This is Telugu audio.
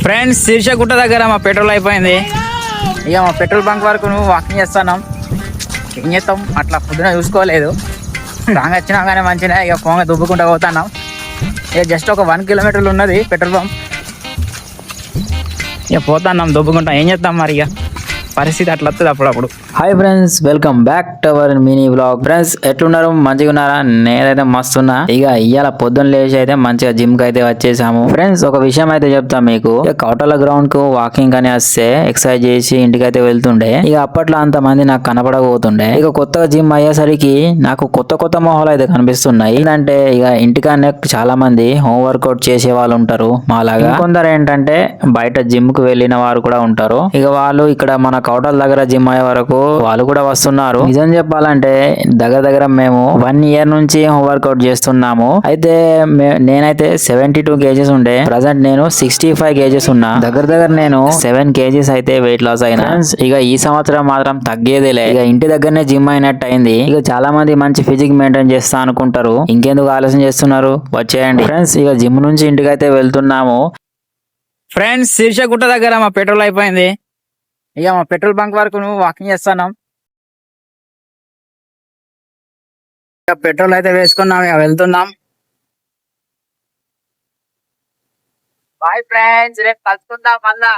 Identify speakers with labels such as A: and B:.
A: ఫ్రెండ్స్ శీర్షగుట్ట దగ్గర మా పెట్రోల్ అయిపోయింది. ఇక మా పెట్రోల్ బంక్ వరకు నువ్వు వాకింగ్ చేస్తున్నాం. ఏం చేస్తాం, అట్లా పొద్దున చూసుకోలేదు. రాంగ్ వచ్చినా కానీ మంచిగా ఇక పోంగ దుబ్బుకుంటూ పోతున్నాం. ఇక జస్ట్ ఒక 1 కిలోమీటర్లు ఉన్నది పెట్రోల్ పంప్. ఇక పోతున్నాం దుబ్బుకుంటాం. ఏం చేస్తాం మరి, ఇక పరిస్థితి అట్లా వస్తుంది అప్పుడప్పుడు.
B: Hi friends, welcome back to our mini vlog. Friends ఎట్లున్నారు, మంచిగా ఉన్నారా? నేనైతే మస్తున్నా. ఇక ఇవాళ పొద్దున్న లేచి అయితే మంచిగా జిమ్ కి అయితే వచ్చేసాము. ఫ్రెండ్స్ ఒక విషయం అయితే చెప్తా మీకు. ఇక కౌటల గ్రౌండ్ కు వాకింగ్ అని వస్తే ఎక్సర్సైజ్ చేసి ఇంటికి అయితే వెళ్తుండే. ఇక అప్పట్లో అంత మంది నాకు కనపడకపోతుండే. ఇక కొత్తగా జిమ్ అయ్యేసరికి నాకు కొత్త కొత్త మొహాలు అయితే కనిపిస్తున్నాయి. ఏంటంటే ఇక ఇంటికానే చాలా మంది హోమ్ వర్కౌట్ చేసే వాళ్ళు ఉంటారు మాలాగా. కొందరు ఏంటంటే బయట జిమ్ కు వెళ్ళిన వారు కూడా ఉంటారు. ఇక వాళ్ళు ఇక్కడ మన కౌటల దగ్గర జిమ్ అయ్యే వరకు వాళ్ళు కూడా వస్తున్నారు. నిజం చెప్పాలంటే దగ్గర మేము 1 ఇయర్ నుంచి హోమ్ వర్కౌట్ చేస్తున్నాము. అయితే నేనైతే 72 కేజెస్ ఉండే, ప్రజెంట్ నేను 65 కేజెస్ ఉన్నా. దగ్గర నేను 7 కేజెస్ అయితే వెయిట్ లాస్ అయినా. ఇక ఈ సంవత్సరం మాత్రం తగ్గేదేలే. ఇక ఇంటి దగ్గరనే జిమ్ అయినట్టు అయింది. ఇక చాలా మంది మంచి ఫిజిక్ మెయింటైన్ చేస్తా అనుకుంటారు. ఇంకెందుకు ఆలోచన చేస్తున్నారు, వచ్చేయండి ఫ్రెండ్స్. ఇక జిమ్ నుంచి ఇంటికి అయితే వెళ్తున్నాము.
A: ఫ్రెండ్స్ శీర్షగుట్ట దగ్గర మా పెట్రోల్ అయిపోయింది. ఇక మా పెట్రోల్ బంక్ వరకు నువ్వు వాకింగ్ చేస్తున్నాం. ఇక పెట్రోల్ అయితే వేసుకున్నాం, ఇక వెళ్తున్నాం. బాయ్ ఫ్రెండ్స్, రేపు కలుసుకుందాం మళ్ళా.